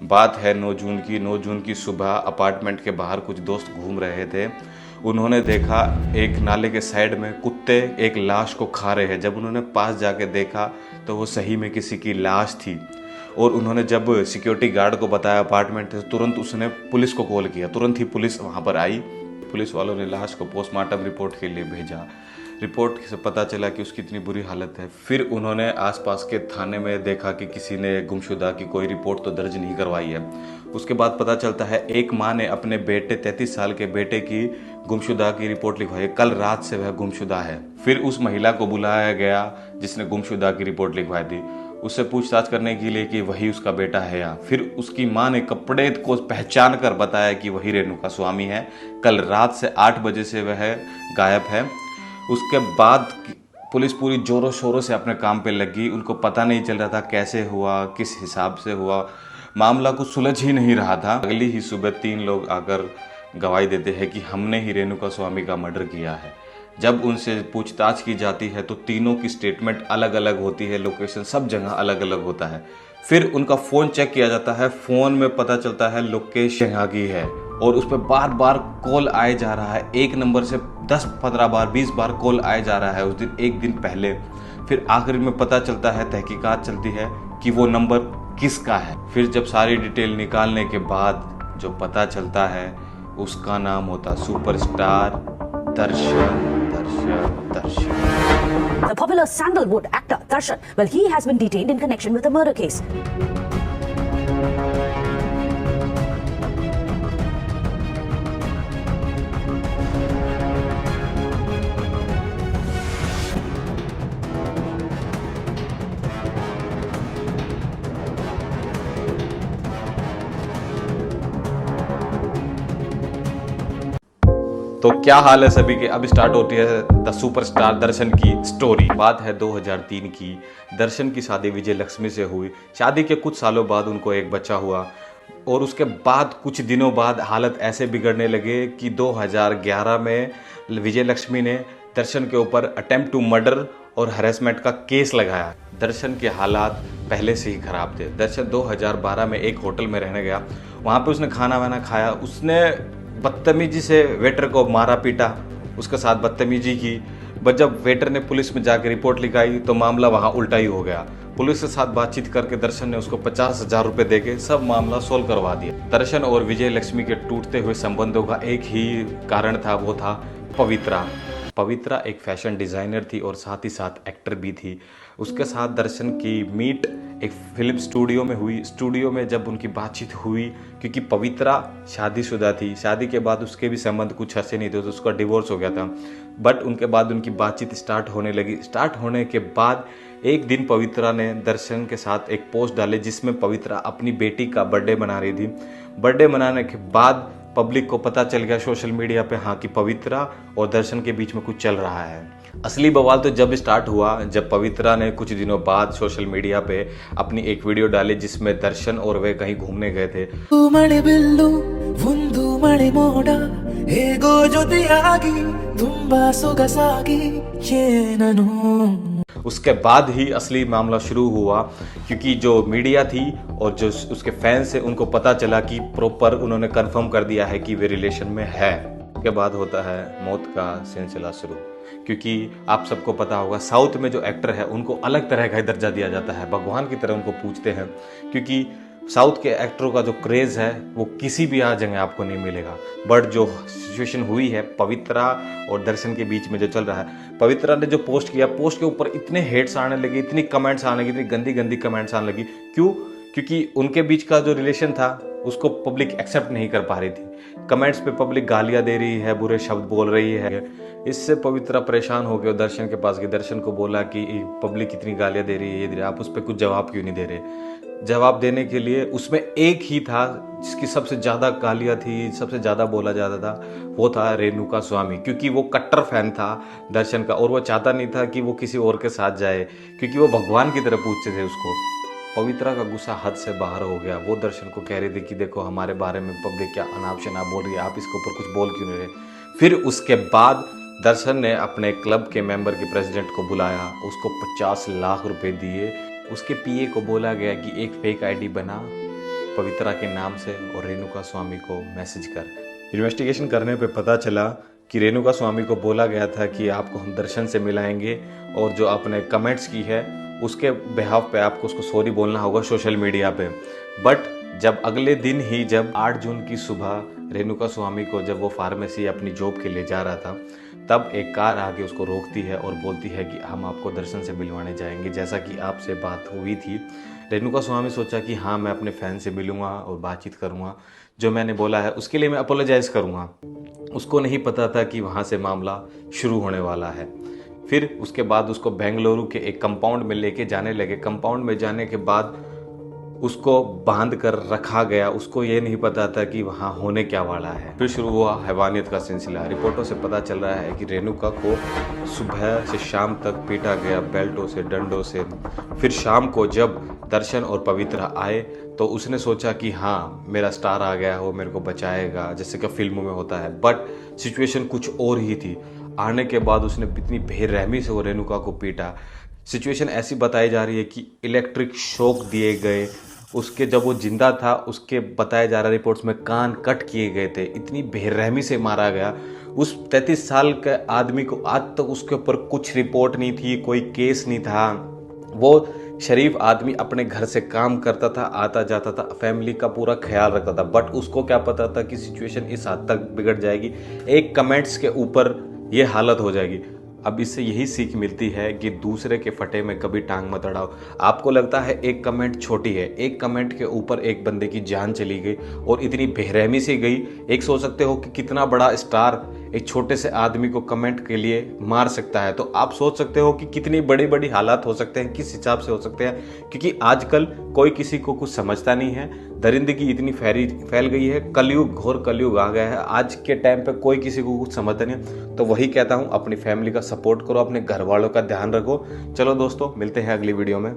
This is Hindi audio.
बात है 9 जून की। 9 जून की सुबह अपार्टमेंट के बाहर कुछ दोस्त घूम रहे थे। उन्होंने देखा एक नाले के साइड में कुत्ते एक लाश को खा रहे हैं। जब उन्होंने पास जाके देखा तो वो सही में किसी की लाश थी। और उन्होंने जब सिक्योरिटी गार्ड को बताया अपार्टमेंट से, तुरंत उसने पुलिस को कॉल किया। तुरंत ही पुलिस वहाँ पर आई। पुलिस वालों ने लाश को पोस्टमार्टम रिपोर्ट के लिए भेजा। रिपोर्ट से पता चला कि उसकी इतनी बुरी हालत है। फिर उन्होंने आसपास के थाने में देखा कि किसी ने गुमशुदा की कोई रिपोर्ट तो दर्ज नहीं करवाई है। उसके बाद पता चलता है एक माँ ने अपने बेटे 33 साल के बेटे की गुमशुदा की रिपोर्ट लिखवाई। कल रात से वह गुमशुदा है। फिर उस महिला को बुलाया गया जिसने गुमशुदा की रिपोर्ट लिखवाई थी, उससे पूछताछ करने के लिए कि वही उसका बेटा है या। फिर उसकी माँ ने कपड़े को पहचान कर बताया कि वही रेणुका स्वामी है। कल रात से 8 बजे से वह गायब है। उसके बाद पुलिस पूरी जोरों शोरों से अपने काम पे लगी। उनको पता नहीं चल रहा था कैसे हुआ, किस हिसाब से हुआ, मामला कुछ सुलझ ही नहीं रहा था। अगली ही सुबह 3 लोग आकर गवाही देते हैं कि हमने ही रेणुका स्वामी का मर्डर किया है। जब उनसे पूछताछ की जाती है तो तीनों की स्टेटमेंट अलग अलग होती है, लोकेशन सब जगह अलग अलग होता है। फिर उनका फ़ोन चेक किया जाता है। फ़ोन में पता चलता है लोकेशन यहाँ की है और उस पर बार बार कॉल आए जा रहा है। एक नंबर से 10, 15 बार, 20 बार कॉल आए जा रहा है उस दिन, एक दिन पहले। फिर आखिर में पता चलता है, तहकीकात चलती है कि वो नंबर किसका है। फिर जब सारी डिटेल निकालने के बाद जो पता चलता है उसका नाम होता superstar Darshan. The popular sandalwood actor Darshan, well, he has been detained in connection with a murder case. तो क्या हाल है सभी के। अब स्टार्ट होती है द सुपरस्टार दर्शन की स्टोरी। बात है 2003 की। दर्शन की शादी विजय लक्ष्मी से हुई। शादी के कुछ सालों बाद उनको एक बच्चा हुआ और उसके बाद कुछ दिनों बाद हालत ऐसे बिगड़ने लगे कि 2011 में विजय लक्ष्मी ने दर्शन के ऊपर अटेम्प्ट टू मर्डर और हरेसमेंट का केस लगाया। दर्शन के हालात पहले से ही खराब थे। दर्शन 2012 में एक होटल में रहने गया। वहाँ पे उसने खाना वाना खाया। उसने बदतमीजी से वेटर को मारा पीटा, उसके साथ बदतमीजी की। बट जब वेटर ने पुलिस में जाकर रिपोर्ट लिखाई तो मामला वहाँ उल्टा ही हो गया। पुलिस के साथ बातचीत करके दर्शन ने उसको 50,000 रुपये देके सब मामला सोल्व करवा दिया। दर्शन और विजय लक्ष्मी के टूटते हुए संबंधों का एक ही कारण था, वो था पवित्रा। पवित्रा एक फैशन डिज़ाइनर थी और साथ ही साथ एक्टर भी थी। उसके साथ दर्शन की मीट एक फिल्म स्टूडियो में हुई। स्टूडियो में जब उनकी बातचीत हुई, क्योंकि पवित्रा शादीशुदा थी, शादी के बाद उसके भी संबंध कुछ अच्छे नहीं थे तो उसका डिवोर्स हो गया था। बट उनके बाद उनकी बातचीत स्टार्ट होने लगी। स्टार्ट होने के बाद एक दिन पवित्रा ने दर्शन के साथ एक पोस्ट डाले जिसमें पवित्रा अपनी बेटी का बर्थडे मना रही थी। बर्थडे मनाने के बाद पब्लिक को पता चल गया सोशल मीडिया पे, हाँ, कि पवित्रा और दर्शन के बीच में कुछ चल रहा है। असली बवाल तो जब स्टार्ट हुआ जब पवित्रा ने कुछ दिनों बाद सोशल मीडिया पे अपनी एक वीडियो डाली जिसमें दर्शन और वे कहीं घूमने गए थे। उसके बाद ही असली मामला शुरू हुआ, क्योंकि जो मीडिया थी और जो उसके फैंस हैं उनको पता चला कि प्रॉपर उन्होंने कंफर्म कर दिया है कि वे रिलेशन में है। उसके बाद होता है मौत का सिलसिला शुरू, क्योंकि आप सबको पता होगा साउथ में जो एक्टर है उनको अलग तरह का दर्जा दिया जाता है, भगवान की तरह उनको पूजते हैं। क्योंकि साउथ के एक्टरों का जो क्रेज़ है वो किसी भी जगह आपको नहीं मिलेगा। बट जो सिचुएशन हुई है पवित्रा और दर्शन के बीच में जो चल रहा है, पवित्रा ने जो पोस्ट किया, पोस्ट के ऊपर इतने हेट्स आने लगे, इतनी कमेंट्स आने लगी, इतनी गंदी गंदी कमेंट्स आने लगी। क्यों? क्योंकि उनके बीच का जो रिलेशन था उसको पब्लिक एक्सेप्ट नहीं कर पा रही थी। कमेंट्स पे पब्लिक गालियाँ दे रही है, बुरे शब्द बोल रही है। इससे पवित्रा परेशान हो गए, दर्शन के पास गई। दर्शन को बोला कि पब्लिक इतनी गालियाँ दे रही है, ये दे रही है, आप उस पर कुछ जवाब क्यों नहीं दे रहे। जवाब देने के लिए उसमें एक ही था जिसकी सबसे ज़्यादा गालियाँ थी, सबसे ज़्यादा बोला जाता था, वो था रेणुका स्वामी। क्योंकि वो कट्टर फैन था दर्शन का और वो चाहता नहीं था कि वो किसी और के साथ जाए, क्योंकि वो भगवान की तरह पूछते थे उसको। पवित्रा का गुस्सा हद से बाहर हो गया। वो दर्शन को कह रही थी कि देखो हमारे बारे में पब्लिक क्या अनाप शनाप बोल रही है, आप इसके ऊपर कुछ बोल क्यों नहीं रहे। फिर उसके बाद दर्शन ने अपने क्लब के मेंबर के प्रेसिडेंट को बुलाया, उसको 50 लाख रुपए दिए। उसके पीए को बोला गया कि एक फेक आईडी बना पवित्रा के नाम से और रेणुका स्वामी को मैसेज कर। इन्वेस्टिगेशन करने पे पता चला कि रेणुका स्वामी को बोला गया था कि आपको हम दर्शन से मिलाएंगे और जो आपने कमेंट्स की है उसके बिहाफ पे आपको उसको सॉरी बोलना होगा सोशल मीडिया पे। बट जब अगले दिन ही जब 8 जून की सुबह रेणुका स्वामी को जब वो फार्मेसी अपनी जॉब के लिए जा रहा था, तब एक कार आके उसको रोकती है और बोलती है कि हम आपको दर्शन से मिलवाने जाएंगे, जैसा कि आपसे बात हुई थी। रेणुका स्वामी सोचा कि हाँ, मैं अपने फ़ैन से मिलूँगा और बातचीत करूँगा, जो मैंने बोला है उसके लिए मैं अपोलोजाइज़ करूँगा। उसको नहीं पता था कि वहाँ से मामला शुरू होने वाला है। फिर उसके बाद उसको बेंगलुरु के एक कंपाउंड में लेके जाने लगे। कंपाउंड में जाने के बाद उसको बांध कर रखा गया। उसको ये नहीं पता था कि वहाँ होने क्या वाला है। फिर शुरू हुआ हैवानियत का सिलसिला। रिपोर्टों से पता चल रहा है कि रेणुका को सुबह से शाम तक पीटा गया, बेल्टों से, डंडों से। फिर शाम को जब दर्शन और पवित्रा आए तो उसने सोचा कि हाँ, मेरा स्टार आ गया, वो मेरे को बचाएगा, जैसे कि फिल्मों में होता है। बट सिचुएशन कुछ और ही थी। आने के बाद उसने इतनी बेरहमी से वो रेणुका को पीटा। सिचुएशन ऐसी बताई जा रही है कि इलेक्ट्रिक शॉक दिए गए उसके, जब वो जिंदा था उसके बताया जा रहा है रिपोर्ट्स में कान कट किए गए थे। इतनी बेरहमी से मारा गया। उस 33 साल के आदमी को आज तक उसके ऊपर कुछ रिपोर्ट नहीं थी, कोई केस नहीं था। वो शरीफ आदमी अपने घर से काम करता था, आता जाता था, फैमिली का पूरा ख्याल रखता था। बट उसको क्या पता था कि सिचुएशन इस हद तक बिगड़ जाएगी, एक कमेंट्स के ऊपर ये हालत हो जाएगी। अब इससे यही सीख मिलती है कि दूसरे के फटे में कभी टांग मत अड़ाओ। आपको लगता है एक कमेंट छोटी है, एक कमेंट के ऊपर एक बंदे की जान चली गई और इतनी बेरहमी से गई। एक सोच सकते हो कि कितना बड़ा स्टार एक छोटे से आदमी को कमेंट के लिए मार सकता है, तो आप सोच सकते हो कि कितनी बड़ी बड़ी हालात हो सकते हैं, किस हिसाब से हो सकते हैं। क्योंकि आजकल कोई किसी को कुछ समझता नहीं है, दरिंदगी इतनी फैल गई है, कलयुग, घोर कलयुग आ गया है। आज के टाइम पे कोई किसी को कुछ समझता नहीं। तो वही कहता हूँ, अपनी फैमिली का सपोर्ट करो, अपने घर वालों का ध्यान रखो। चलो दोस्तों, मिलते हैं अगली वीडियो में।